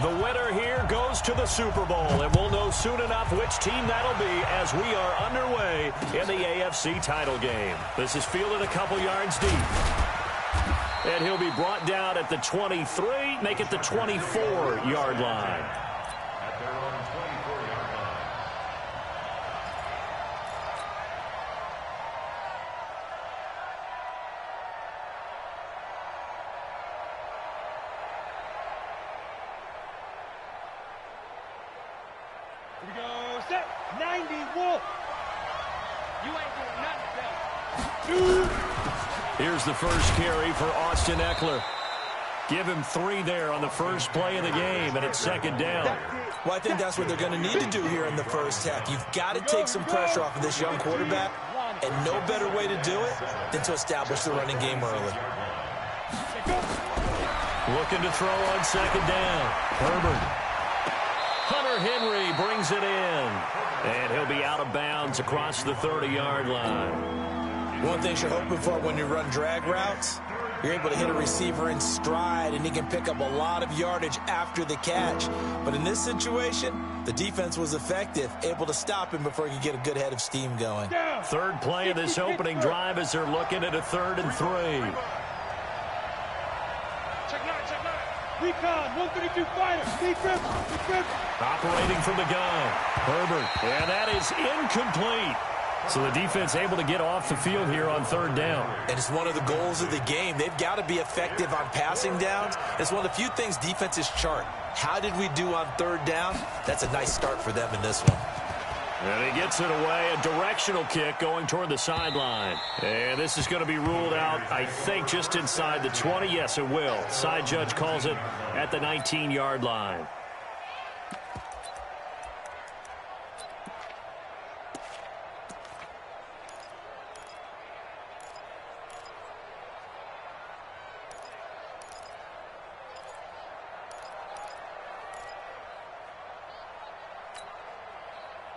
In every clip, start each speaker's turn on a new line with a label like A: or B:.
A: The winner here goes to the Super Bowl, and we'll know soon enough which team that'll be as we are underway in the AFC title game. This is fielded a couple yards deep. And he'll be brought down at the 23, make it the 24-yard line.
B: At their own 24-yard line.
C: Here we go, set, 90, Wolf. You ain't doing nothing,
A: Here's the first carry for Austin Eckler. Give him 3 there on the first play of the game, and it's second down.
D: Well, I think that's what they're going to need to do here in the first half. You've got to take some pressure off of this young quarterback, and no better way to do it than to establish the running game early.
A: Looking to throw on second down. Herbert. Hunter Henry brings it in, and he'll be out of bounds across the 30-yard line.
D: One thing you're hoping for when you run drag routes, you're able to hit a receiver in stride, and he can pick up a lot of yardage after the catch. But in this situation, the defense was effective, able to stop him before he could get a good head of steam going.
A: Third play of this opening drive as they're looking at a 3rd and 3.
C: Check 9. Recon, 132 fighter. Decrypt.
A: Operating from the gun. Herbert. And that is incomplete. So the defense able to get off the field here on 3rd down.
D: And it's one of the goals of the game. They've got to be effective on passing downs. It's one of the few things defenses chart. How did we do on 3rd down? That's a nice start for them in this one.
A: And he gets it away, a directional kick going toward the sideline. And this is going to be ruled out, I think, just inside the 20. Yes, it will. Side judge calls it at the 19-yard line.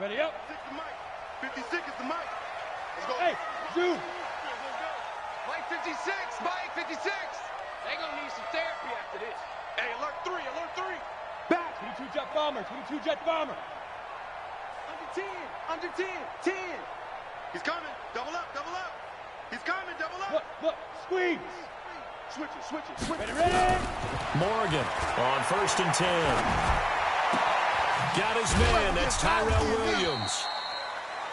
C: Ready up.
E: 56 is the mic. Let's go.
C: Hey, Zoom.
E: Mike 56, Mike 56. They gonna need some therapy after this. Hey, alert 3.
C: Back. 22 jet bomber.
E: Under 10. 10. He's coming. Double up. He's coming. Double up.
C: Look. Squeeze.
E: Switch it.
C: Ready.
A: Morgan on 1st and 10. Got his man. That's Tyrell Williams.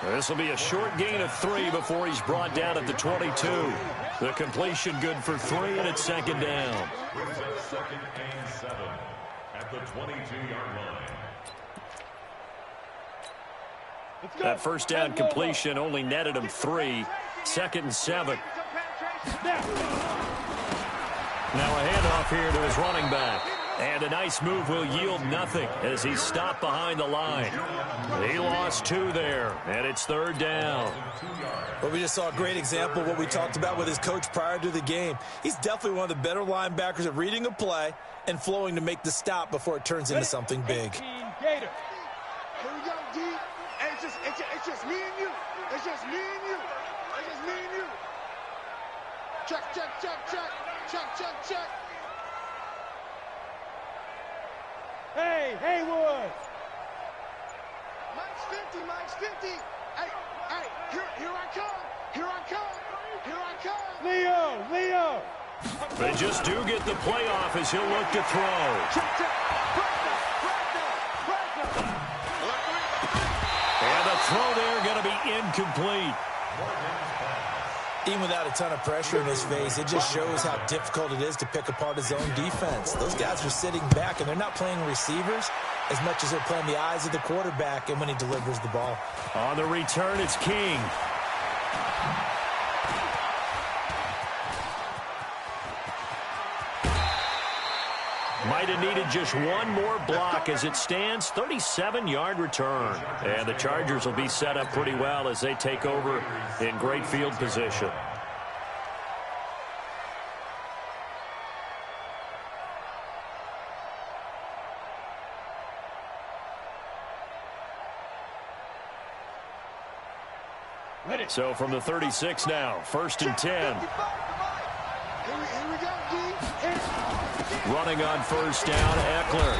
A: This will be a short gain of 3 before he's brought down at the 22. The completion good for 3, and it's second down.
B: Brings up 2nd and 7 at the 22-yard line.
A: That first down completion only netted him 3. 2nd and 7. Now a handoff here to his running back. And a nice move will yield nothing as he's stopped behind the line. He lost 2 there, and it's 3rd down.
D: Well, we just saw a great example of what we talked about with his coach prior to the game. He's definitely one of the better linebackers at reading a play and flowing to make the stop before it turns into something big.
C: Gator.
E: Here we go, D. Hey, it's just me and you. It's just me and you. Check.
C: Hey, Haywood.
E: Mike's 50. Hey, here I come.
C: Leo.
A: They just do get the playoff as he'll look to throw. And the throw there going to be incomplete.
D: Even without a ton of pressure in his face, it just shows how difficult it is to pick apart his own defense. Those guys are sitting back, and they're not playing receivers as much as they're playing the eyes of the quarterback and when he delivers the ball.
A: On the return, it's King. Might have needed just one more block as it stands. 37-yard return. And the Chargers will be set up pretty well as they take over in great field position. So from the 36 now, 1st and 10.
E: Here we go.
A: Running on first down, Eckler.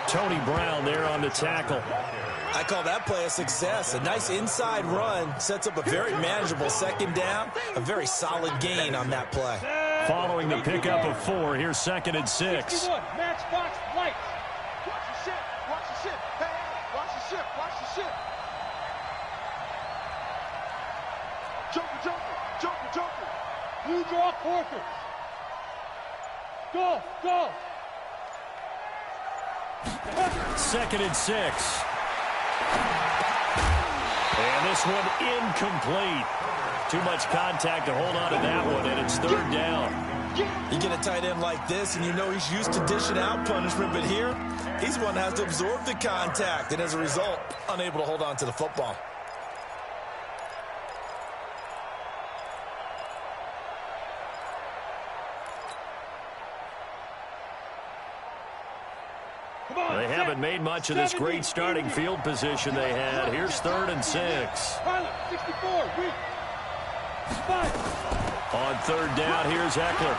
A: Tony Brown there on the tackle.
D: I call that play a success. A nice inside run sets up a very manageable second down. A very solid gain on that play.
A: Following the pickup of 4, here's 2nd and 6.
C: Matchbox lights.
E: Watch the ship. Watch the ship. Hey, watch the ship. Watch the ship. Joker, Joker, Joker, Joker.
C: You draw quarters. Go, go.
A: 2nd and 6. And this one incomplete. Too much contact to hold on to that one, and it's 3rd down.
D: You get a tight end like this, and you know he's used to dishing out punishment, but here, he's the one that has to absorb the contact, and as a result, unable to hold on to the football.
A: They haven't made much of this great starting field position they had. Here's 3rd and 6.
C: Pilot, 64, weak. 5.
A: On 3rd down, here's Eckler.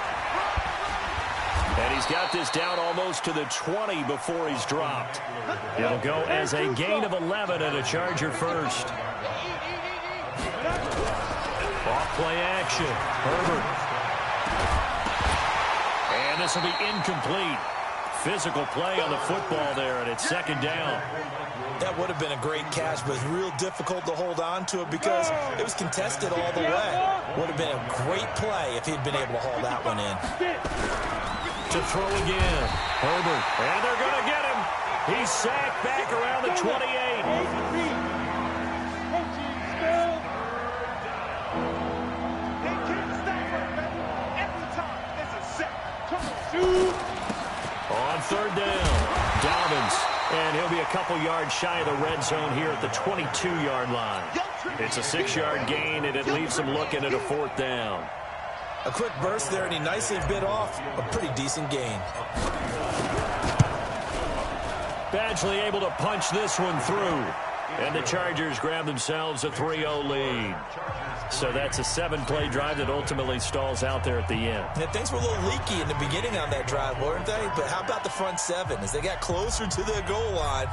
A: And he's got this down almost to the 20 before he's dropped. It'll go as a gain of 11 and a Charger first. Off play action. Herbert. And this will be incomplete. Physical play on the football there, and it's 2nd down.
D: That would have been a great catch, but it's real difficult to hold on to it because it was contested all the way. Would have been a great play if he'd been able to haul that one in.
A: To throw again. Herbert. And they're going to get him. He's sacked back around the 28. On 3rd down, Dobbins, and he'll be a couple yards shy of the red zone here at the 22-yard line. It's a 6-yard gain, and it leaves him looking at a 4th down.
D: A quick burst there, and he nicely bit off a pretty decent gain.
A: Badgley able to punch this one through, and the Chargers grab themselves a 3-0 lead. So that's a 7-play drive that ultimately stalls out there at the end.
D: Yeah, things were a little leaky in the beginning on that drive, weren't they? But how about the front 7? As they got closer to the goal line,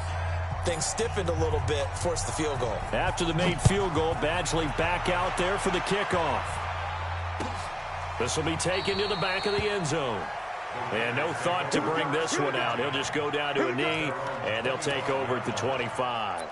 D: things stiffened a little bit, forced the field goal.
A: After the made field goal, Badgley back out there for the kickoff. This will be taken to the back of the end zone. And no thought to bring this one out. He'll just go down to a knee, and they'll take over at the 25.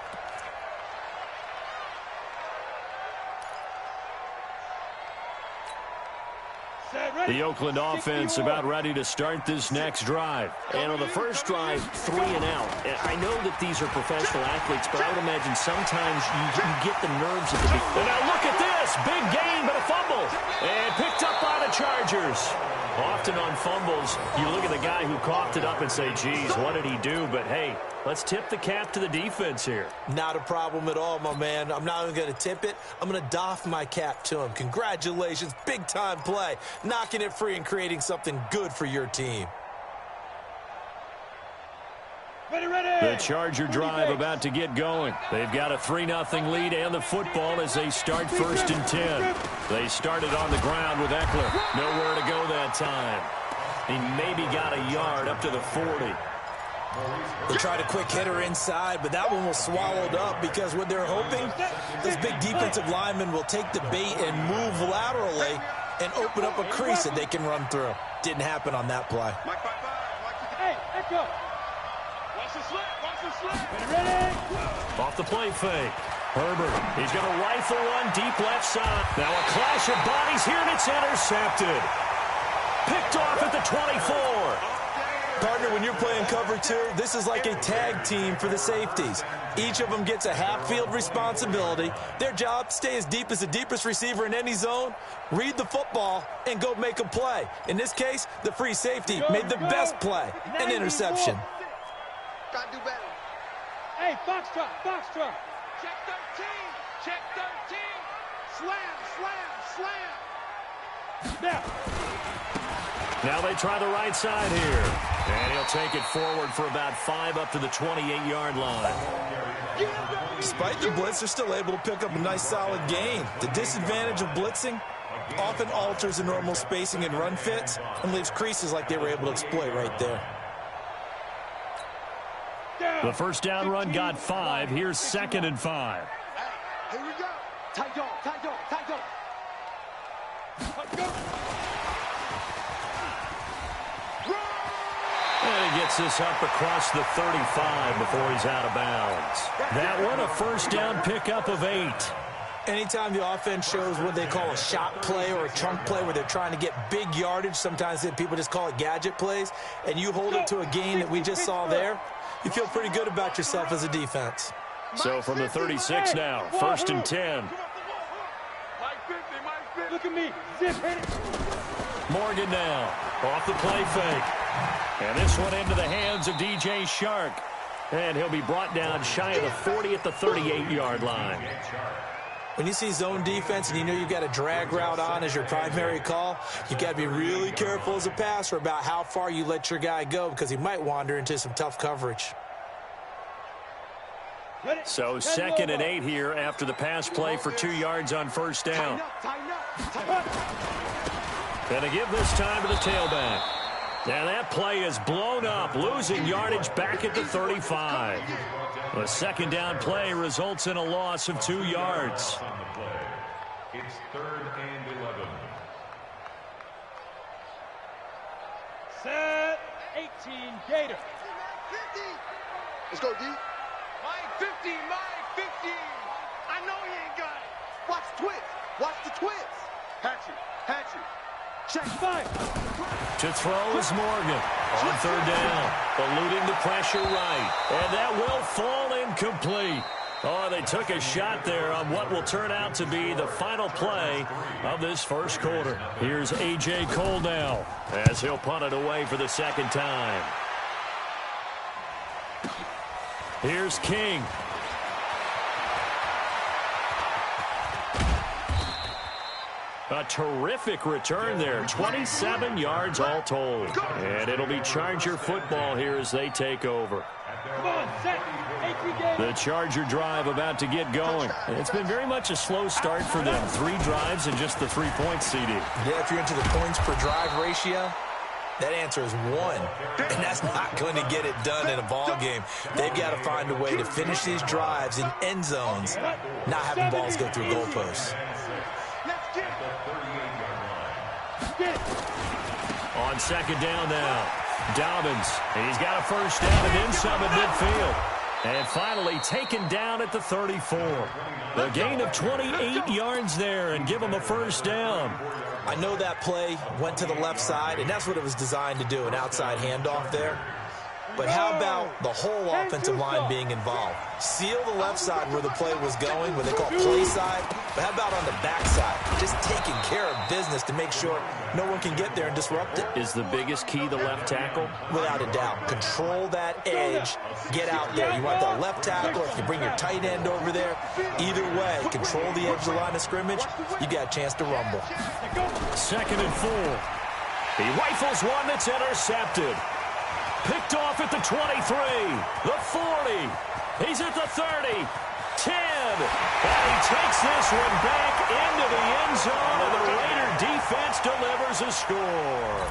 A: The Oakland offense about ready to start this next drive. And on the first drive, 3 and out. And I know that these are professional athletes, but I would imagine sometimes you get the nerves at the beginning. Now look at this. Big gain, but a fumble. And picked up by the Chargers. Often on fumbles, you look at the guy who coughed it up and say, geez, what did he do? But, hey, let's tip the cap to the defense here.
D: Not a problem at all, my man. I'm not even going to tip it. I'm going to doff my cap to him. Congratulations. Big-time play. Knocking it free and creating something good for your team.
A: The Charger drive about to get going. They've got a 3-0 lead and the football as they start 1st and 10. They started on the ground with Eckler. Nowhere to go that time. He maybe got a yard up to the 40.
D: They tried a quick hitter inside, but that one was swallowed up because what they're hoping, this big defensive lineman will take the bait and move laterally and open up a crease that they can run through. Didn't happen on that play.
C: Hey, Echo.
E: Watch the slip. Watch the slip.
C: Ready?
A: Off the play fake. Herbert, he's going to rifle one deep left side. Now a clash of bodies here, and it's intercepted. Picked off at the 24.
D: Partner, when you're playing cover 2, this is like a tag team for the safeties. Each of them gets a half-field responsibility. Their job, stay as deep as the deepest receiver in any zone, read the football, and go make a play. In this case, the free safety made the best play, an interception.
E: Gotta do better.
C: Hey, Foxtrot, Foxtrot.
E: Check 13. Check 13. Slam, slam, slam.
A: Now they try the right side here. And he'll take it forward for about 5 up to the 28-yard line.
D: Despite the blitz, they're still able to pick up a nice solid gain. The disadvantage of blitzing, often alters the normal spacing and run fits and leaves creases like they were able to exploit right there.
A: The first down run got 5. Here's 2nd and 5.
C: Here we go. Tight dog, tight dog, tight dog.
A: And he gets this up across the 35 before he's out of bounds. That one a first down pickup of 8.
D: Anytime the offense shows what they call a shot play or a chunk play where they're trying to get big yardage, sometimes people just call it gadget plays, and you hold it to a gain that we just saw there, you feel pretty good about yourself as a defense.
A: So from the 36 now, 1st and 10.
C: Look at me. Zip, hit it.
A: Morgan now, off the play fake. And this one into the hands of DJ Shark. And he'll be brought down shy of the 40 at the 38-yard line.
D: When you see zone defense and you know you've got a drag route on as your primary call, you've got to be really careful as a passer about how far you let your guy go because he might wander into some tough coverage.
A: So 2nd and 8 here after the pass play for 2 yards on first down. And to give this time to the tailback. And that play is blown up, losing yardage back at the 35. The 2nd down play results in a loss of 2 yards.
B: It's 3rd and 11.
C: Set. 18 Gator.
E: Let's go, D. Mike 50, Mike 50. I know he ain't got it. Watch the twist. Watch the twist. Hatchet, hatchet.
C: Check 5.
A: To throw is Morgan on 3rd down, eluding the pressure right. And that will fall incomplete. Oh, they took a shot there on what will turn out to be the final play of this first quarter. Here's A.J. Cole now as he'll punt it away for the 2nd time. Here's King. A terrific return there. 27 yards all told. And it'll be Charger football here as they take over.
C: Come on, set. 18 Gator.
A: The Charger drive about to get going. It's been very much a slow start for them. 3 drives and just the 3 points, CD.
D: Yeah, if you're into the points per drive ratio, that answer is 1. And that's not going to get it done in a ball game. They've got to find a way to finish these drives in end zones, not having balls go through goalposts.
A: On 2nd down now, Dobbins. He's got a first down and then some at midfield. And finally taken down at the 34. A gain of 28 yards there and give him a first down.
D: I know that play went to the left side, and that's what it was designed to do, an outside handoff there. But how about the whole offensive line being involved? Seal the left side where the play was going, what they call play side. But how about on the back side? Just taking care of business to make sure no one can get there and disrupt it.
A: Is the biggest key the left tackle?
D: Without a doubt. Control that edge. Get out there. You want that left tackle, if you bring your tight end over there. Either way, control the edge of the line of scrimmage. You got a chance to rumble.
A: 2nd and 4. He rifles one that's intercepted. Picked off at the 23, the 40. He's at the 30, 10. And he takes this one back into the end zone, and the Raider defense delivers a score.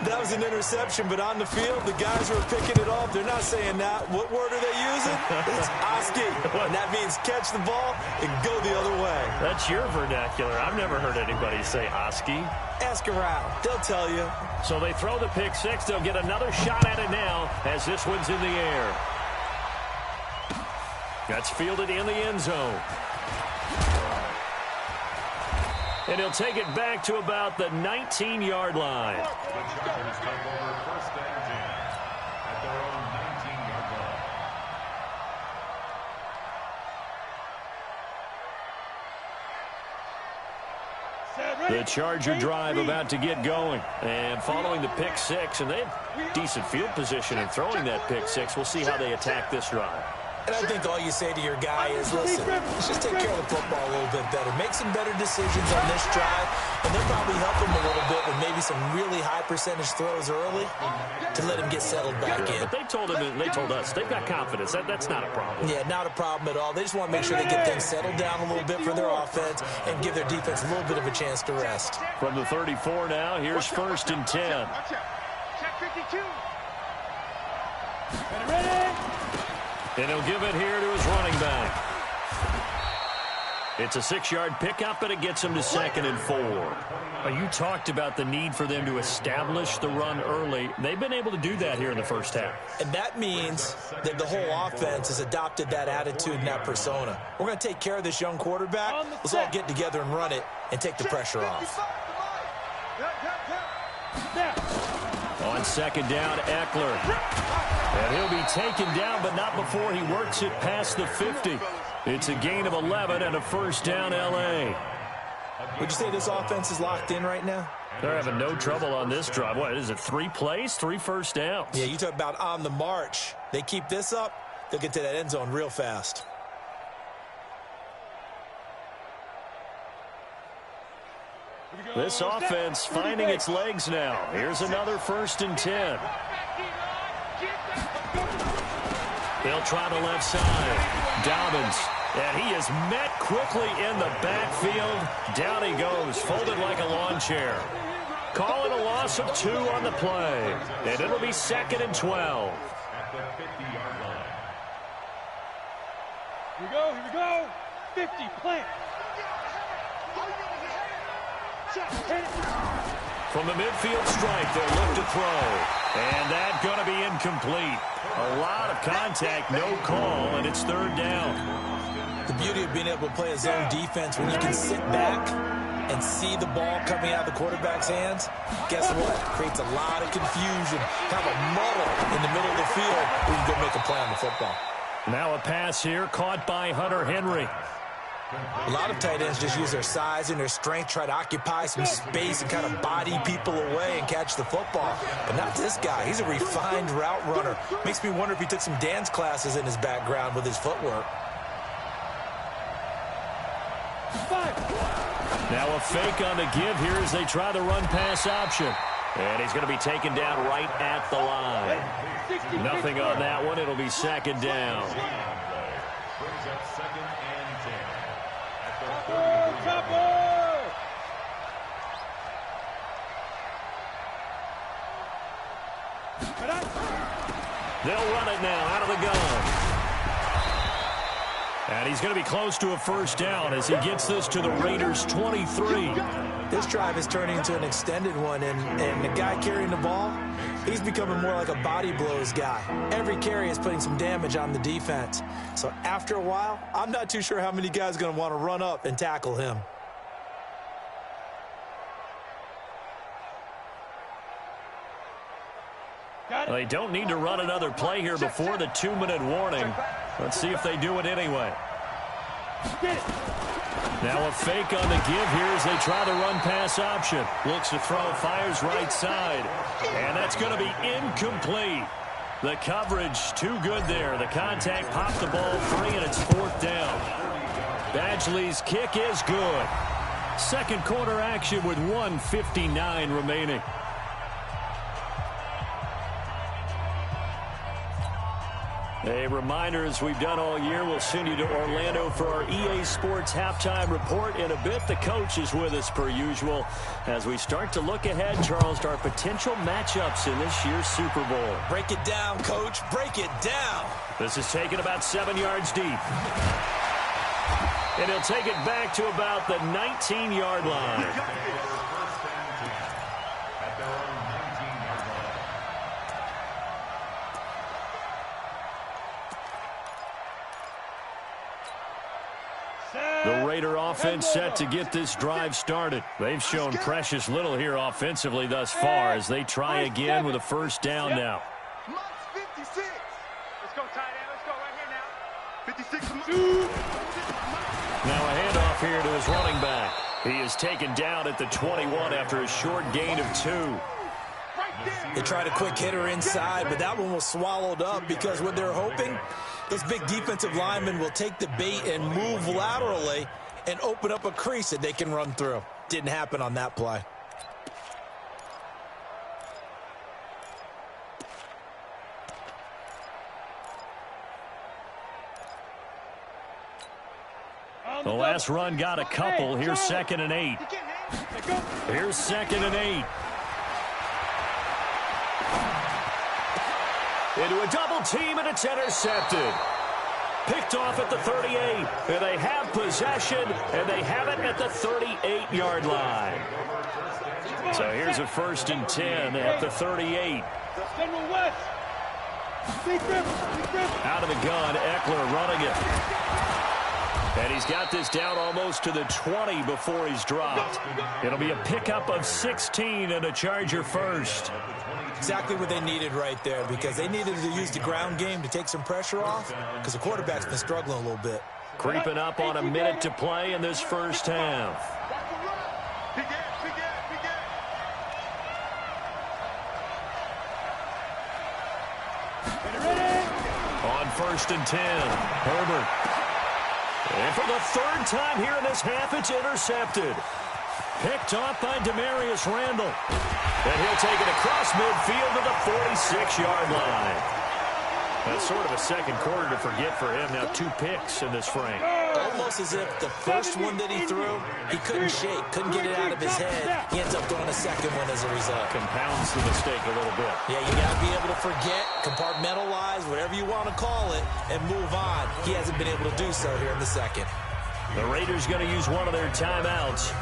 D: That was an interception, but on the field, the guys who are picking it off, they're not saying that. What word are they using? It's Oski. And that means catch the ball and go the other way.
A: That's your vernacular. I've never heard anybody say Oski.
D: Ask around. They'll tell you.
A: So they throw the pick 6. They'll get another shot at it now as this one's in the air. That's fielded in the end zone. And he'll take it back to about the 19-yard line.
B: The Chargers take over 1st and 10 at their own 19-yard line.
A: The Charger drive about to get going. And following the pick 6, and they have decent field position in throwing that pick 6. We'll see how they attack this drive.
D: And I think all you say to your guy is, listen, let's just take care of the football a little bit better. Make some better decisions on this drive, and they'll probably help him a little bit with maybe some really high-percentage throws early to let him get settled back in.
A: But they told him, and they told us, they've got confidence. That's not a problem.
D: Yeah, not a problem at all. They just want to make sure they get things settled down a little bit for their offense and give their defense a little bit of a chance to rest.
A: From the 34 now, here's 1st and 10.
C: Check 52.
A: And he'll give it here to his running back. It's a 6-yard pickup, and it gets him to 2nd and 4. You talked about the need for them to establish the run early. They've been able to do that here in the first half.
D: And that means that the whole offense has adopted that attitude and that persona. We're going to take care of this young quarterback. Let's all get together and run it and take the pressure off.
A: On 2nd down, Eckler. And he'll be taken down, but not before he works it past the 50. It's a gain of 11 and a 1st down, L.A.
D: Would you say this offense is locked in right now?
A: They're having no trouble on this drive. What is it, 3 plays, 3 first downs?
D: Yeah, you talk about on the march. They keep this up, they'll get to that end zone real fast.
A: This offense finding its legs now. Here's another 1st and 10. They'll try the left side. Dobbins. And he is met quickly in the backfield. Down he goes, folded like a lawn chair. Calling a loss of 2 on the play. And it'll be 2nd and 12.
C: Here we go. 50, plant.
A: From the midfield stripe, they'll look to throw. And that's going to be incomplete. A lot of contact, no call, and it's 3rd down.
D: The beauty of being able to play a zone defense when you can sit back and see the ball coming out of the quarterback's hands, guess what? Creates a lot of confusion. Have a muddle in the middle of the field where you can go make a play on the football.
A: Now a pass here caught by Hunter Henry.
D: A lot of tight ends just use their size and their strength, try to occupy some space and kind of body people away and catch the football. But not this guy. He's a refined route runner. Makes me wonder if he took some dance classes in his background with his footwork.
A: Now a fake on the give here as they try the run-pass option. And he's going to be taken down right at the line. Nothing on that one. It'll be 2nd down.
B: Brings up 2nd and 10.
A: They'll run it now out of the gun. And he's going to be close to a 1st down as he gets this to the Raiders' 23.
D: This drive is turning into an extended one, and the guy carrying the ball, he's becoming more like a body blows guy. Every carry is putting some damage on the defense. So after a while, I'm not too sure how many guys are going to want to run up and tackle him.
A: They don't need to run another play here before the 2-minute warning. Let's see if they do it anyway. Now a fake on the give here as they try the run-pass option. Looks to throw, fires right side. And that's going to be incomplete. The coverage too good there. The contact popped the ball free, and it's 4th down. Badgley's kick is good. 2nd quarter action with 1:59 remaining. A reminder, as we've done all year, we'll send you to Orlando for our EA Sports halftime report in a bit. The coach is with us per usual as we start to look ahead, Charles, to our potential matchups in this year's Super Bowl.
D: Break it down, Coach. Break it down.
A: This is taken about 7 yards deep. And he'll take it back to about the 19-yard line. The Raider offense set to get this drive started. They've shown precious little here offensively thus far as they try again with a 1st down now.
C: Let's go, tight end. Let's go right here now. 56.
A: Now a handoff here to his running back. He is taken down at the 21 after a short gain of 2.
D: They tried a quick hitter inside, but that one was swallowed up because what they're hoping Those big defensive linemen will take the bait and move laterally and open up a crease that they can run through. Didn't happen on that play.
A: The last run got a couple. Here's 2nd and 8. Here's 2nd and 8. Into a double team, and it's intercepted. Picked off at the 38. And they have possession, and they have it at the 38-yard line. So here's a 1st and 10 at the 38. Out of the gun, Eckler running it. And he's got this down almost to the 20 before he's dropped. It'll be a pickup of 16 and a Charger first.
D: Exactly what they needed right there, because they needed to use the ground game to take some pressure off, because the quarterback's been struggling a little bit.
A: Creeping up on a minute to play in this first half. On 1st and 10, Herbert. And for the 3rd time here in this half, it's intercepted. Picked off by Demarius Randall. And he'll take it across midfield to the 46-yard line. That's sort of a second quarter to forget for him. Now 2 picks in this frame.
D: Almost as if the first one that he threw, he couldn't shake, couldn't get it out of his head. He ends up throwing a second one as a result.
A: Compounds the mistake a little bit.
D: Yeah, you got to be able to forget, compartmentalize, whatever you want to call it, and move on. He hasn't been able to do so here in the second.
A: The Raiders going to use one of their timeouts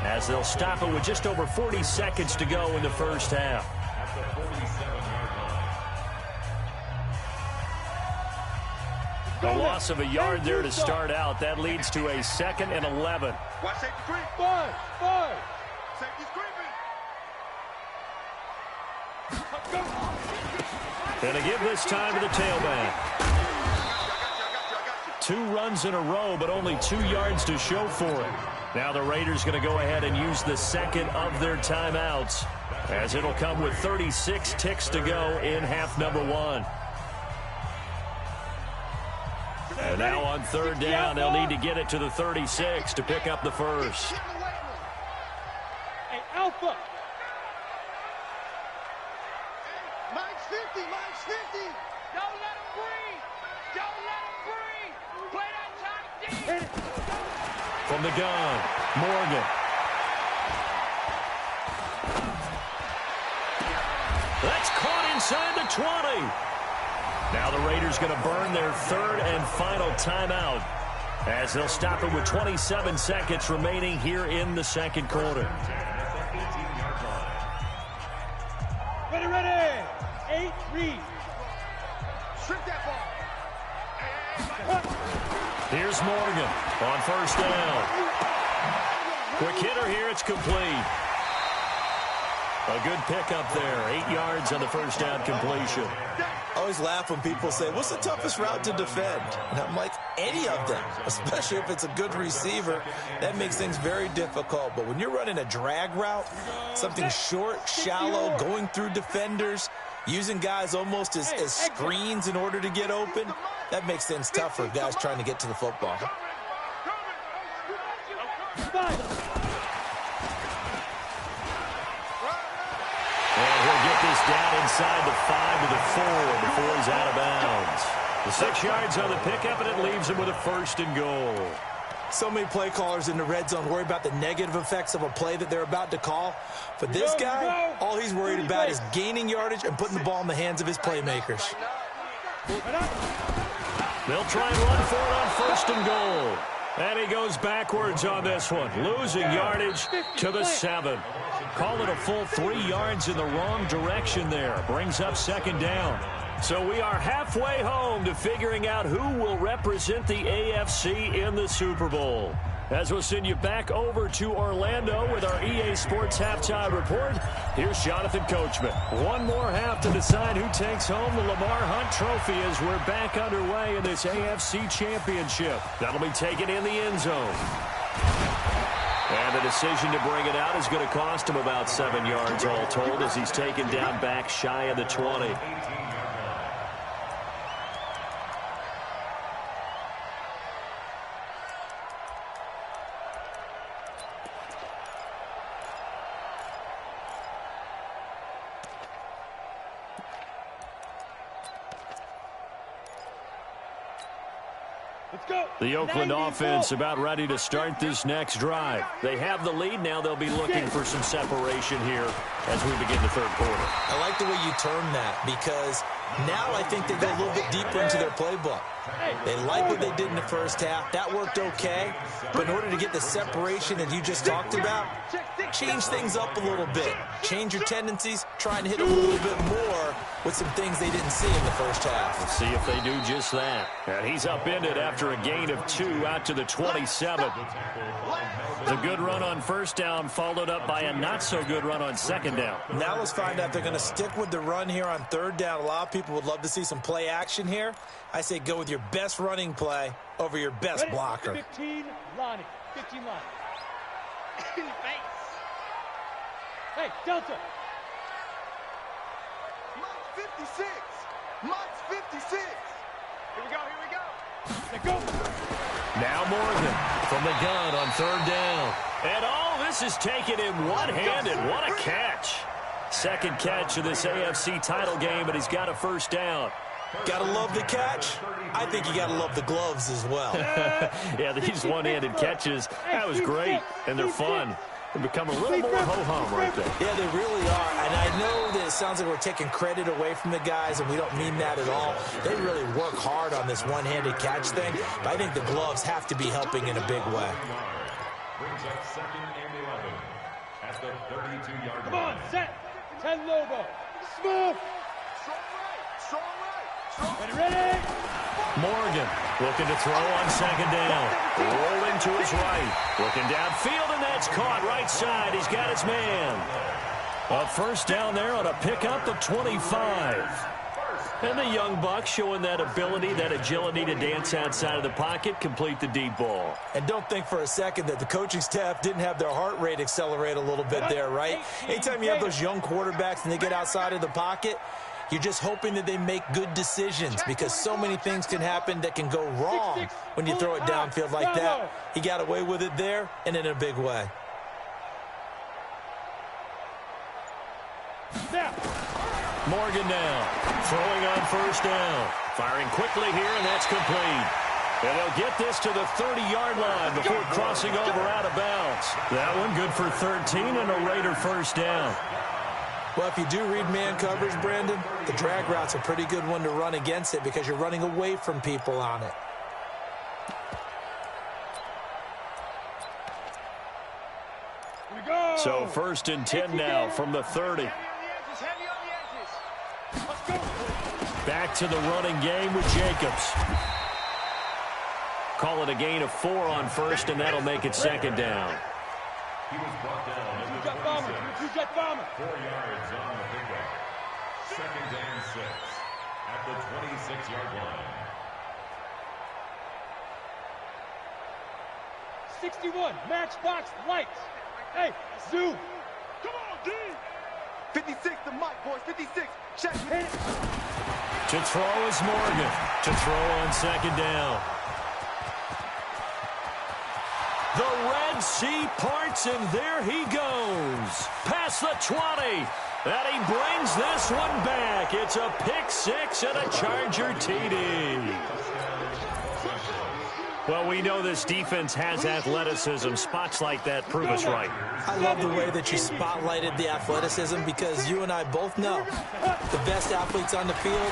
A: as they'll stop it with just over 40 seconds to go in the first half. A loss of a yard there to start out. That leads to a 2nd and 11.
E: Watch safety creep.
C: 5.
E: Safety's creeping.
A: Going to give this time to the tailback.
E: I got you.
A: 2 runs in a row, but only 2 yards to show for it. Now the Raiders going to go ahead and use the second of their timeouts, as it'll come with 36 ticks to go in half number 1. And now on 3rd down, they'll need to get it to the 36 to pick up the first.
C: Hey, Alpha.
E: Mike's 50.
C: Don't let him breathe. Play that time deep.
A: From the gun, Morgan. That's caught inside the 20. Now the Raiders going to burn their 3rd and final timeout, as they'll stop it with 27 seconds remaining here in the second quarter.
C: Ready. 8 read.
E: Strip that ball.
A: Here's Morgan on 1st down. Quick hitter here, it's complete. A good pickup there, 8 yards on the first down completion.
D: I always laugh when people say, what's the toughest route to defend? And I'm like, any of them, especially if it's a good receiver. That makes things very difficult. But when you're running a drag route, something short, shallow, going through defenders, using guys almost as screens in order to get open, that makes things tough for guys trying to get to the football.
A: And he'll get this down inside the 5 to the 4 before he's out of bounds. The 6 yards on the pickup, and it leaves him with a 1st and goal.
D: So many play callers in the red zone worry about the negative effects of a play that they're about to call. But this guy, all he's worried about is gaining yardage and putting the ball in the hands of his playmakers.
A: They'll try and run for it on 1st and goal. And he goes backwards on this one, losing yardage to the 7. Call it a full 3 yards in the wrong direction there. Brings up 2nd down. So we are halfway home to figuring out who will represent the AFC in the Super Bowl. As we'll send you back over to Orlando with our EA Sports Halftime Report, here's Jonathan Coachman. One more half to decide who takes home the Lamar Hunt Trophy as we're back underway in this AFC Championship. That'll be taken in the end zone. And the decision to bring it out is going to cost him about 7 yards all told, as he's taken down back shy of the 20.
C: Let's go.
A: The Oakland offense about ready to start this next drive. They have the lead. Now they'll be looking for some separation here as we begin the third quarter.
D: I like the way you term that because now I think they go a little bit deeper into their playbook. They like what they did in the first half. That worked okay. But in order to get the separation that you just talked about, change things up a little bit. Change your tendencies. Try and hit them a little bit more with some things they didn't see in the first half.
A: Let's see if they do just that. And he's upended after a gain of 2 out to the 27. The good run on first down followed up by a not-so-good run on second down.
D: Now let's find out if they're going to stick with the run here on third down. A lot of people would love to see some play action here. I say go with your best running play over your best blocker.
C: 15, Lonnie. 15, Lonnie. In the face. Hey, Delta.
E: Mike's 56. Mike's 56. Here we go, here we go.
C: Let go.
A: Now Morgan from the gun on third down. And this is taken in one-handed. What a catch. Second catch of this AFC title game, but he's got a first down.
D: Gotta love the catch. I think you gotta love the gloves as well.
A: Yeah, these one-handed catches, that was great, and they're fun. They become a little more ho-hum right there.
D: Yeah, they really are. And I know that it sounds like we're taking credit away from the guys, and we don't mean that at all. They really work hard on this one-handed catch thing, but I think the gloves have to be helping in a big way.
B: Brings up 2nd and 11 at the 32-yard line.
C: Come on, set. 10 Lobo. Smooth. Ready?
A: Morgan looking to throw on second down. Rolling to his right. Looking downfield, and that's caught right side. He's got his man. A first down there on a pickup of 25. And the young buck showing that ability, that agility to dance outside of the pocket, complete the deep ball.
D: And don't think for a second that the coaching staff didn't have their heart rate accelerate a little bit there, right? Anytime you have those young quarterbacks and they get outside of the pocket, you're just hoping that they make good decisions because so many things can happen that can go wrong when you throw it downfield like that. He got away with it there and in a big way.
A: Morgan now throwing on first down. Firing quickly here, and that's complete. And they'll get this to the 30-yard line before crossing over out of bounds. That one good for 13 and a Raider first down.
D: Well, if you do read man coverage, Brandon, the drag route's a pretty good one to run against it because you're running away from people on it.
A: So 1st and 10 now from the 30. Back to the running game with Jacobs. Call it a gain of 4 on first, and that'll make it second down.
B: He was brought down at the 26. 4 yards on the pickup. 2nd and 6 at the 26-yard line.
C: 61, matchbox lights. Hey, zoom. Come on, D.
E: 56 to Mike, boys. 56. Check.
C: Hit it.
A: To throw is Morgan. To throw on second down. The Red Sea parts, and there he goes. Past the 20. And he brings this one back. It's a pick six and a Charger TD. Well, we know this defense has athleticism. Spots like that prove us right.
D: I love the way that you spotlighted the athleticism because you and I both know the best athletes on the field,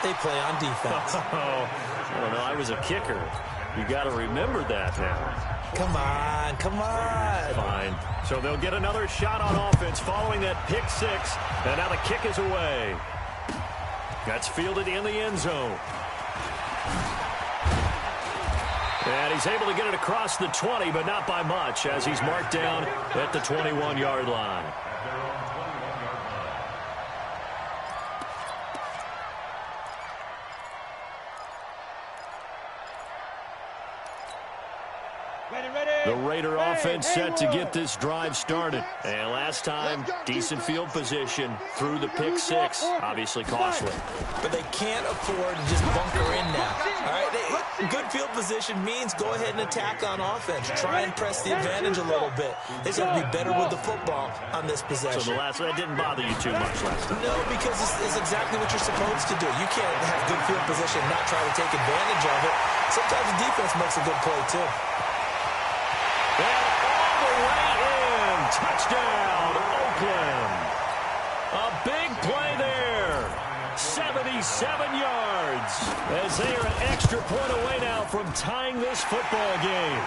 D: they play on defense.
A: Oh, I don't know. I was a kicker. You got to remember that now.
D: Come on, come on.
A: Fine. So they'll get another shot on offense following that pick six. And now the kick is away. That's fielded in the end zone. And he's able to get it across the 20, but not by much, as he's marked down at the 21-yard line.
C: Ready, ready.
A: The Raider offense set to get this drive started. And last time, decent field position through the pick six. Obviously costly.
D: But they can't afford to just bunker in now. All right, good field position means go ahead and attack on offense. Try and press the advantage a little bit. They just have to be better with the football on this possession.
A: So that didn't bother you too much last time?
D: No, because it's exactly what you're supposed to do. You can't have good field position and not try to take advantage of it. Sometimes the defense makes a good play, too.
A: And all the way in. Touchdown, Oakland. A big play there. 77 yards. As they are an extra point away now from tying this football game.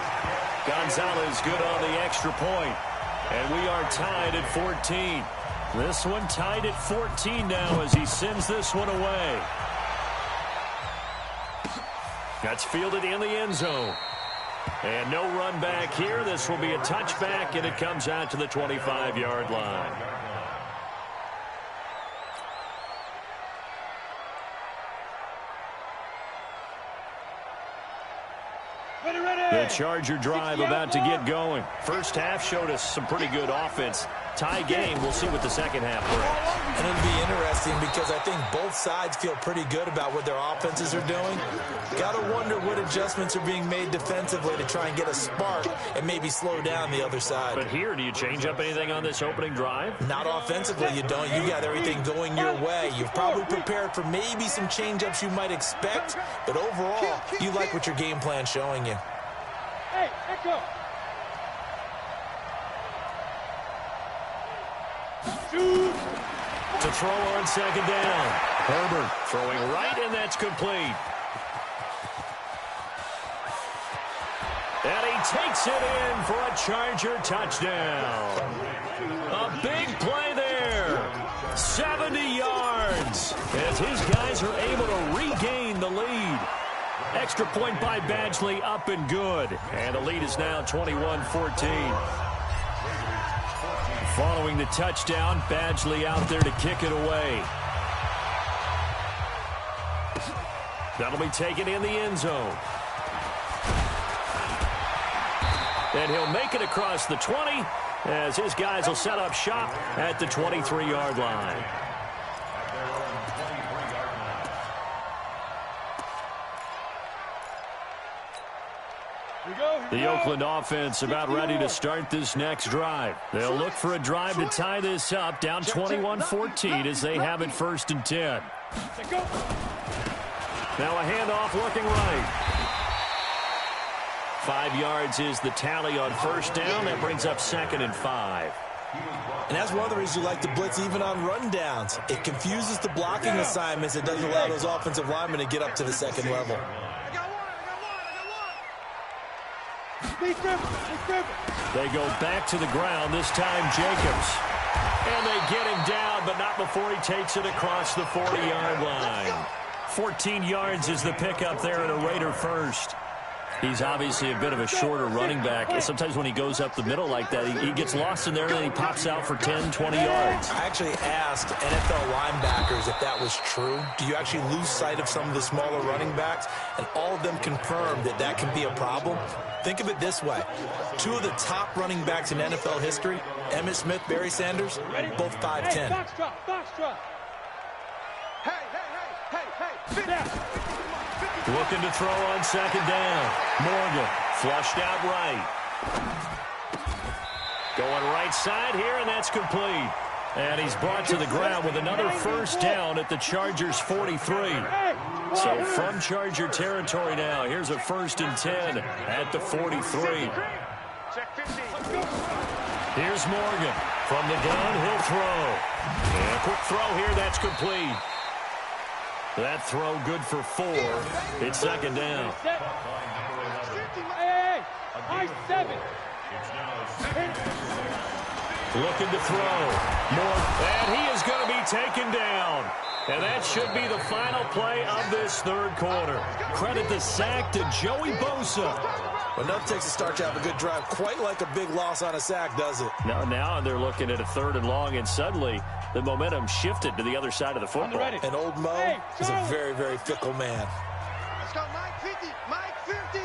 A: Gonzalez good on the extra point. And we are tied at 14. This one tied at 14 now as he sends this one away. That's fielded in the end zone. And no run back here. This will be a touchback, and it comes out to the 25-yard line. The Charger drive about to get going. First half showed us some pretty good offense. Tie game. We'll see what the second half brings.
D: And it'll be interesting because I think both sides feel pretty good about what their offenses are doing. Got to wonder what adjustments are being made defensively to try and get a spark and maybe slow down the other side.
A: But here, do you change up anything on this opening drive?
D: Not offensively, you don't. You got everything going your way. You've probably prepared for maybe some change-ups you might expect, but overall, you like what your game plan's showing you.
C: Hey, echo.
A: To throw on second down. Herbert throwing right, and that's complete. And he takes it in for a Charger touchdown. A big play there. 70 yards as his guys are able to regain the lead. Extra point by Badgley, up and good. And the lead is now 21-14. Following the touchdown, Badgley out there to kick it away. That'll be taken in the end zone. And he'll make it across the 20 as his guys will set up shop at the 23-yard line. The Oakland offense about ready to start this next drive. They'll look for a drive to tie this up, down 21-14 as they have it first and 10. Now a handoff looking right. 5 yards is the tally on first down. That brings up 2nd and 5.
D: And that's one of the reasons you like to blitz even on rundowns. It confuses the blocking assignments. It doesn't allow those offensive linemen to get up to the second level.
A: They go back to the ground, this time Jacobs. And they get him down, but not before he takes it across the 40-yard line. 14 yards is the pickup there at a Raider first. He's obviously a bit of a shorter running back. Sometimes when he goes up the middle like that, he gets lost in there and then he pops out for 10, 20 yards.
D: I actually asked NFL linebackers if that was true. Do you actually lose sight of some of the smaller running backs? And all of them confirmed that that can be a problem. Think of it this way. 2 of the top running backs in NFL history, Emmitt Smith, Barry Sanders, both 5'10".
C: Box drop. Hey.
A: Looking to throw on second down. Morgan flushed out right. Going right side here, and that's complete. And he's brought to the ground with another first down at the Chargers' 43. So from Charger territory now, here's a 1st and 10 at the 43. Here's Morgan. From the gun, he'll throw. And a quick throw here, that's complete. That throw good for 4. It's 2nd down.
C: Hey, high 7.
A: Looking to throw. And he is going to be taken down. And that should be the final play of this 3rd quarter. Credit the sack to Joey Bosa.
D: Well, nothing takes a start to have a good drive quite like a big loss on a sack, does it?
A: Now they're looking at a 3rd and long, and suddenly the momentum shifted to the other side of the football.
D: And old Mo is a very, very fickle man.
E: Let's go, Mike 50. Mike 50.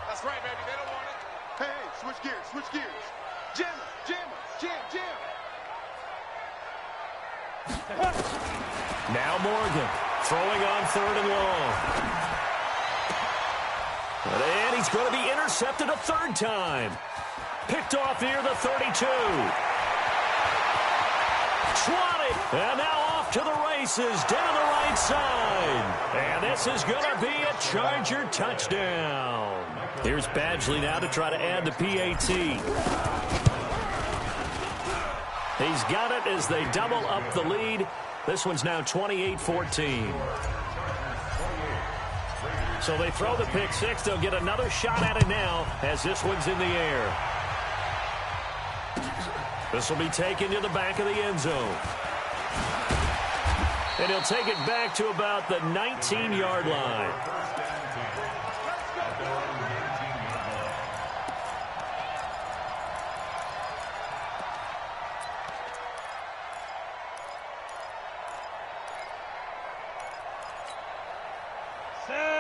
E: That's right, baby. They don't want it. Hey, switch gears, switch gears. Jammer, jammer, jam, jam.
A: Now Morgan throwing on 3rd and long. And he's going to be intercepted a 3rd time. Picked off near the 32. Swatted. And now off to the races down the right side. And this is going to be a Charger touchdown. Here's Badgley now to try to add the PAT. He's got it as they double up the lead. This one's now 28-14. So they throw the pick 6. They'll get another shot at it now as this one's in the air. This will be taken to the back of the end zone. And he'll take it back to about the 19-yard line.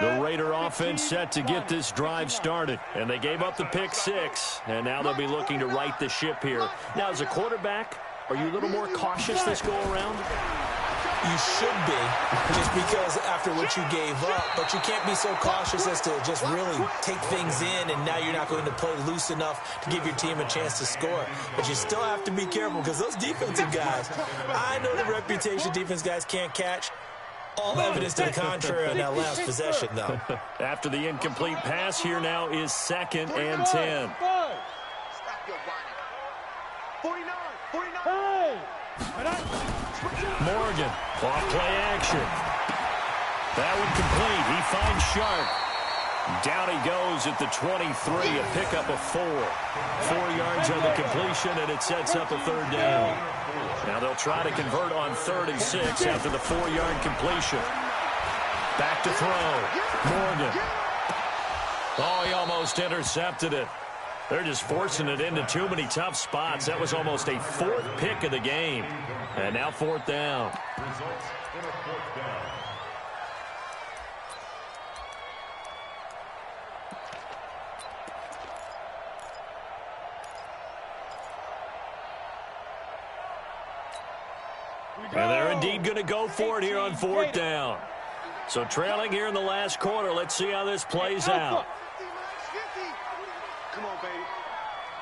A: The Raider offense set to get this drive started, and they gave up the pick 6, and now they'll be looking to right the ship here. Now, as a quarterback, are you a little more cautious this go-around?
D: You should be, just because after what you gave up, but you can't be so cautious as to just really take things in, and now you're not going to play loose enough to give your team a chance to score. But you still have to be careful, because those defensive guys, I know the reputation defense guys can't catch. All evidence to the contrary on that last possession, though.
A: After the incomplete pass, here now is 2nd and 10.
E: Stop your whining. 49, 49.
A: Morgan, off play action. That one complete. He finds Sharp. Down he goes at the 23, a pickup of 4. 4 yards on the completion, and it sets up a 3rd down. Now they'll try to convert on 3rd and 6 after the 4-yard completion. Back to throw. Morgan. Oh, he almost intercepted it. They're just forcing it into too many tough spots. That was almost a 4th pick of the game. And now 4th down.
B: Results in a 4th down.
A: And they're indeed going to go for it here on 4th down. So trailing here in the last quarter. Let's see how this plays out.
E: Come on, baby.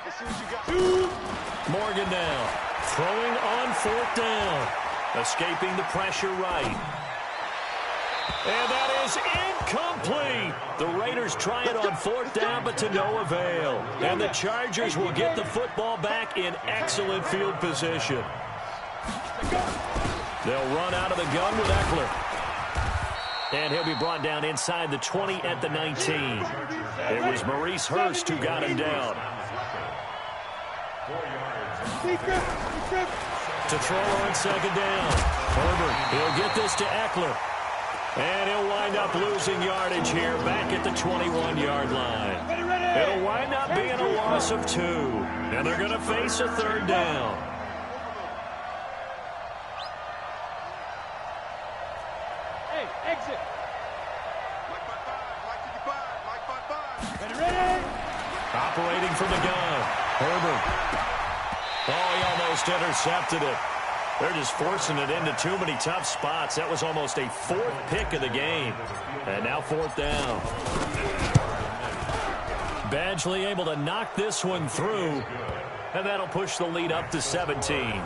E: Let's see what you got.
A: Morgan now throwing on 4th down. Escaping the pressure right. And that is incomplete. The Raiders try it on 4th down, but to no avail. And the Chargers will get the football back in excellent field position. They'll run out of the gun with Eckler. And he'll be brought down inside the 20 at the 19. It was Maurice Hurst who got him down. To throw on 2nd down. Herbert, he'll get this to Eckler. And he'll wind up losing yardage here back at the 21-yard line. It'll wind up being a loss of 2. And they're going to face a 3rd down.
C: Exit.
A: Operating from the gun. Herbert. Oh, he almost intercepted it. They're just forcing it into too many tough spots. That was almost a 4th pick of the game. And now 4th down. Badgley able to knock this one through. And that'll push the lead up to 17.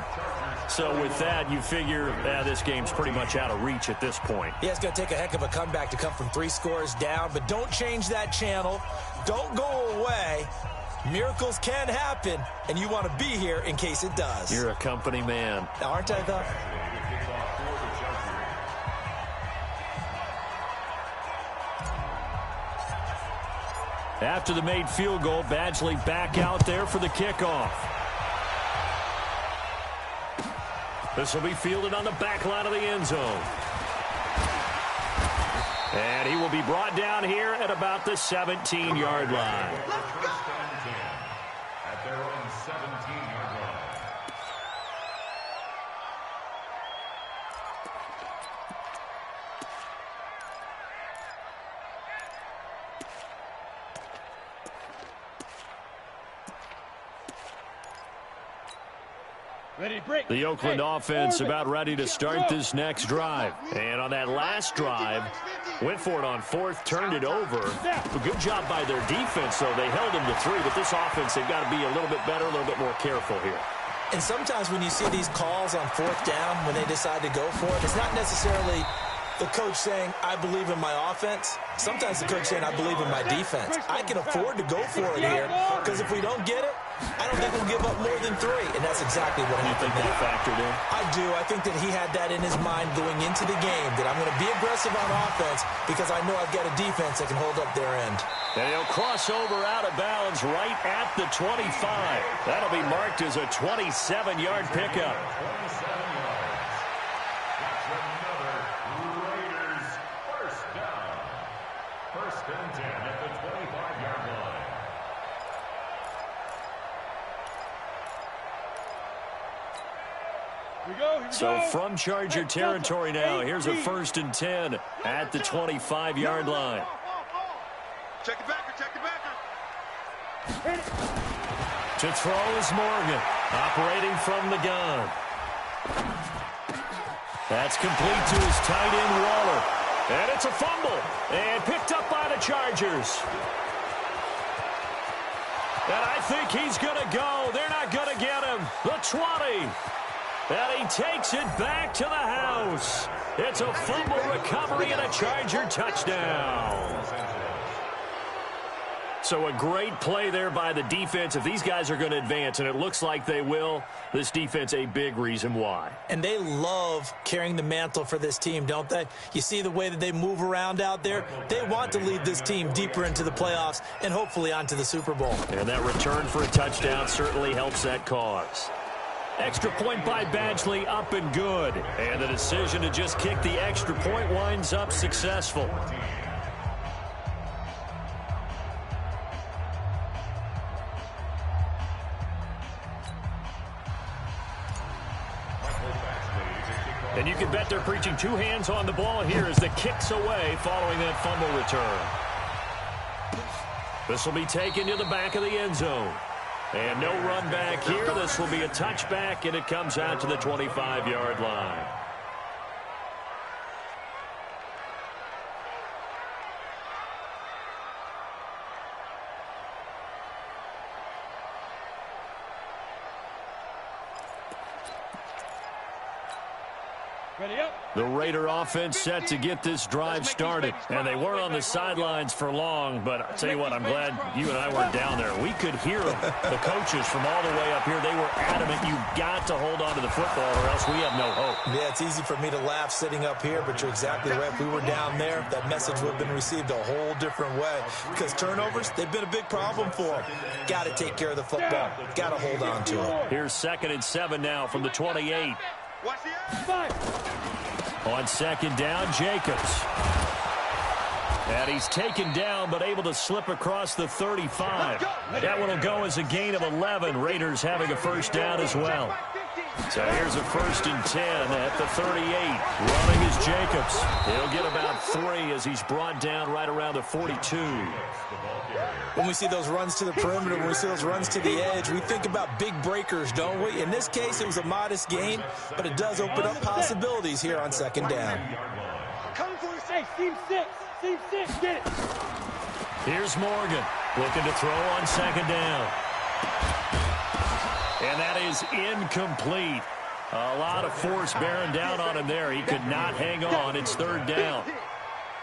A: So with that, you figure this game's pretty much out of reach at this point.
D: Yeah, it's going to take a heck of a comeback to come from 3 scores down, but don't change that channel. Don't go away. Miracles can happen, and you want to be here in case it does.
A: You're a company man.
D: Aren't I, though?
A: After the made field goal, Badgley back out there for the kickoff. This will be fielded on the back line of the end zone. And he will be brought down here at about the 17-yard line.
B: At their own 17-yard line.
A: The Oakland offense about ready to start this next drive. And on that last drive, went for it on fourth, turned it over. A good job by their defense, though. They held them to 3, but this offense, they've got to be a little bit better, a little bit more careful here.
D: And sometimes when you see these calls on fourth down, when they decide to go for it, it's not necessarily the coach saying, I believe in my offense. Sometimes the coach saying, I believe in my defense. I can afford to go for it here, because if we don't get it, I don't think we'll give up more than 3. And that's exactly what I think
A: that factored in.
D: I do. I think that he had that in his mind going into the game, that I'm going to be aggressive on offense because I know I've got a defense that can hold up their end.
A: And he'll cross over out of bounds right at the 25. That'll be marked as a 27-yard pickup.
B: First and 10 at the 25-yard line.
A: So from Charger territory now, here's a 1st and 10 at the 25-yard line.
E: Check the backer, check the backer.
A: To throw is Morgan, operating from the gun. That's complete to his tight end, Waller. And it's a fumble, and picked up by the Chargers. And I think he's going to go. They're not going to get him. The 20. And he takes it back to the house. It's a fumble recovery and a Charger touchdown. So a great play there by the defense. If these guys are going to advance, and it looks like they will, this defense a big reason why. And they love carrying the mantle for this team, don't they? You see the way that they move around out there? They want to lead this team deeper into the playoffs and hopefully onto the Super Bowl. And that return for a touchdown certainly helps that cause. Extra point by Badgley, up and good. And the decision to just kick the extra point winds up successful. And you can bet they're preaching 2 hands on the ball here as the kick's away following that fumble return. This will be taken to the back of the end zone. And no run back here. This will be a touchback, and it comes out to the 25-yard line. The Raider offense set to get this drive started. And they weren't on the sidelines for long, but I'll tell you what, I'm glad you and I weren't down there. We could hear them. The coaches from all the way up here, they were adamant, you've got to hold on to the football or else we have no hope. Yeah, it's easy for me to laugh sitting up here, but you're exactly right. If we were down there, that message would have been received a whole different way. Because turnovers, they've been a big problem for them. Got to take care of the football. Got to hold on to it. Here's 2nd and 7 now from the 28.
E: Watch the
A: On 2nd down, Jacobs. And he's taken down, but able to slip across the 35. That one will go as a gain of 11. Raiders having a 1st down as well. So here's a 1st and 10 at the 38. Running is Jacobs. He'll get about 3 as he's brought down right around the 42. When we see those runs to the perimeter, when we see those runs to the edge, we think about big breakers, don't we? In this case, it was a modest gain, but it does open up possibilities here on 2nd down.
C: Coming for you, team 6. Team 6, get it.
A: Here's Morgan looking to throw on 2nd down. And that is incomplete. A lot of force bearing down on him there. He could not hang on. It's 3rd down.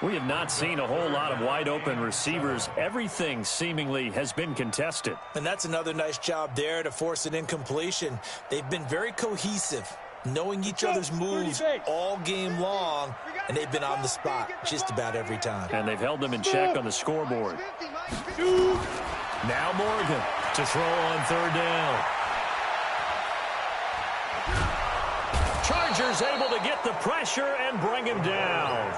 A: We have not seen a whole lot of wide-open receivers. Everything seemingly has been contested. And that's another nice job there to force an incompletion. They've been very cohesive, knowing each other's moves all game long, and they've been on the spot just about every time. And they've held them in check on the scoreboard. Now Morgan to throw on 3rd down. Chargers able to get the pressure and bring him down.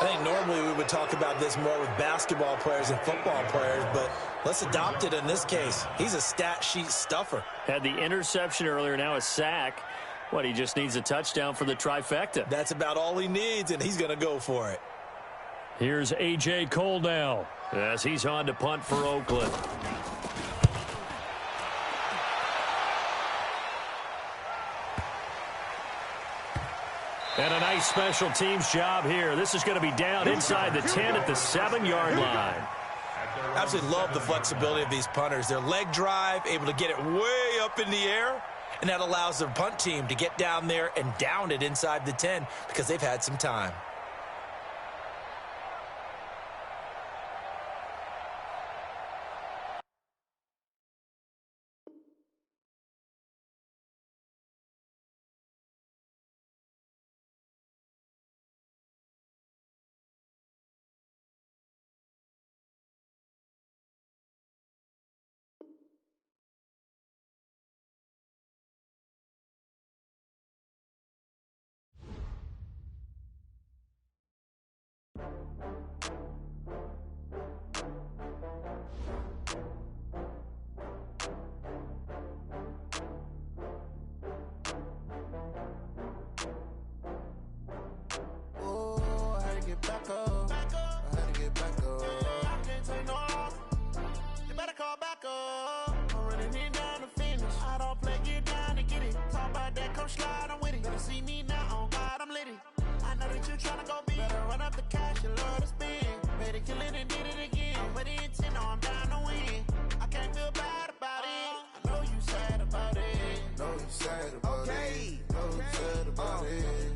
D: I think normally we would talk about this more with basketball players and football players, but let's adopt it in this case. He's a stat sheet stuffer.
A: Had the interception earlier, now a sack. What, he just needs a touchdown for the trifecta.
D: That's about all he needs, and he's going to go for it.
A: Here's A.J. Cole now as he's on to punt for And a nice special teams job here. This is going to be down inside the 10 at the 7-yard line.
D: Absolutely love the flexibility of these punters. Their leg drive, able to get it way up in the air, and that allows their punt team to get down there and down it inside the 10 because they've had some time.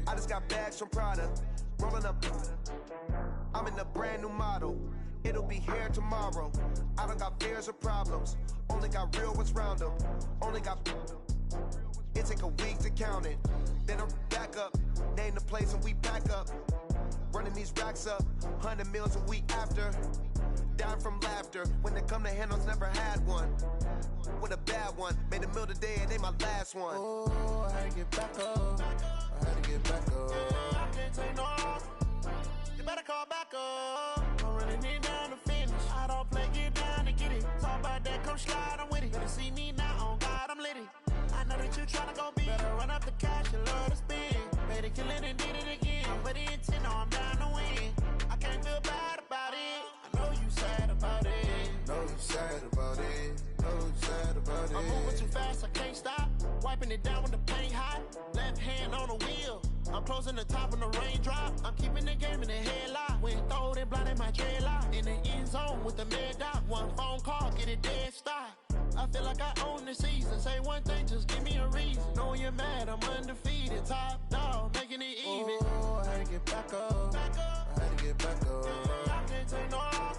F: I just got bags from Prada, rolling up. I'm in a brand new model. It'll be here tomorrow. I don't got fears or problems. Only got real ones round them. Only got. It take a week to count it. Then I'm back up. Name the place and we back up. Running these racks up. 100 meals a week after. Down from laughter. When they come to handles, never had one. With a bad one. Made a meal today and they my last one. Oh, I had to get back up. I had to get back up. I can't take no loss. You better call back up. I'm running it down to finish. I don't play, get down and get it. Talk about that, come slide, I'm with it. Better see me now, on God, I'm litty. I know that you tryna go big. Better run up the cash and love to spin. Made it, kill it and did it again. With the intent, no, I'm down to win. I can't feel bad about it. I know you sad about it. Know you sad about it. Know you sad about it. I'm moving too fast, I can't stop. Wiping it down when the paint hot. Left hand on the wheel. I'm closing the top when the raindrop. I'm keeping the game in the headlock. When throwed and blinded my dreadlock. In the end zone with the mad dot. One phone call, get it dead stop. I feel like I own the season. Say one thing, just give me a reason. Knowing you're mad, I'm undefeated. Top dog, making it even. Oh, I had to get back up. I had to get back up. I can't take no loss.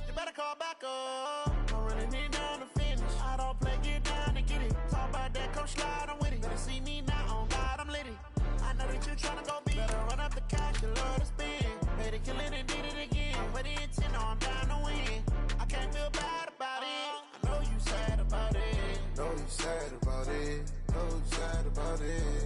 F: You better call back up. I'm running it down to finish. I don't play, get down and get it. Talk about that, come slide, I'm with it. Better see me now, on God, I'm litty. I know that you tryna go big. Better run up the cash and love to spin. Made it, kill it and did it again. With the intent, no, I'm down to win. I can't feel bad about it. I know you sad about it. Know you sad about it. Know you sad about it.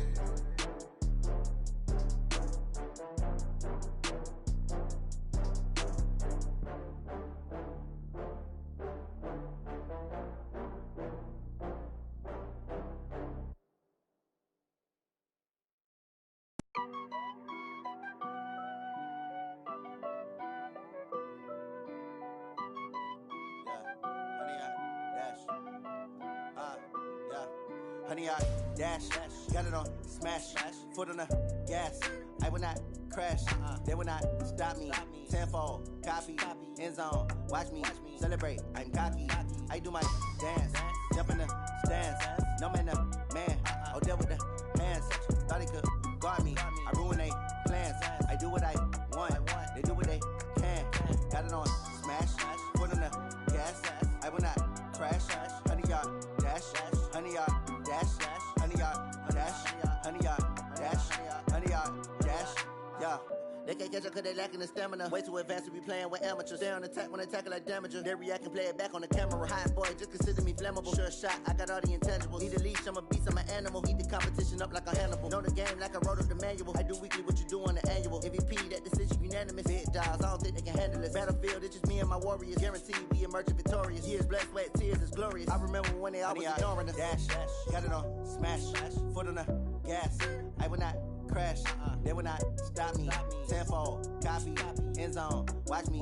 F: Honey, I dash, got it on smash, foot on the gas. I will not crash, they will not stop me. Tenfold, copy, end zone, watch me celebrate. I'm cocky, I do my dance, jump in the stands. No man, the man, oh, deal with the hands. Thought he could guard me, I ruin they plans. I do what I want, they do what they can. Got it on smash, foot on the gas. I will not crash, honey, y'all dash, honey, y'all dash, honey, y'all dash, honey, y'all dash, honey, y'all dash, yeah. They can't catch up cause they lacking the stamina. Way too advanced to be playing with amateurs. Stay on attack when they tackle like damager. They react and play it back on the camera. Hot boy, just consider me flammable. Sure shot, I got all the intangibles. Need a leash, I'm a beast, I'm an animal. Heat the competition up like a Hannibal. Know the game like I wrote up the manual. I do weekly what you do on the annual. MVP, that decision unanimous. Big dogs, I don't think they can handle it. Battlefield, it's just me and my warriors. Guaranteed we emerge victorious. Years, blood, sweat, tears, is glorious. I remember when they always ignoring us. Dash, got it on smash, foot on the gas. I will not crash, they will not stop me. Tenfold, copy, end zone, watch me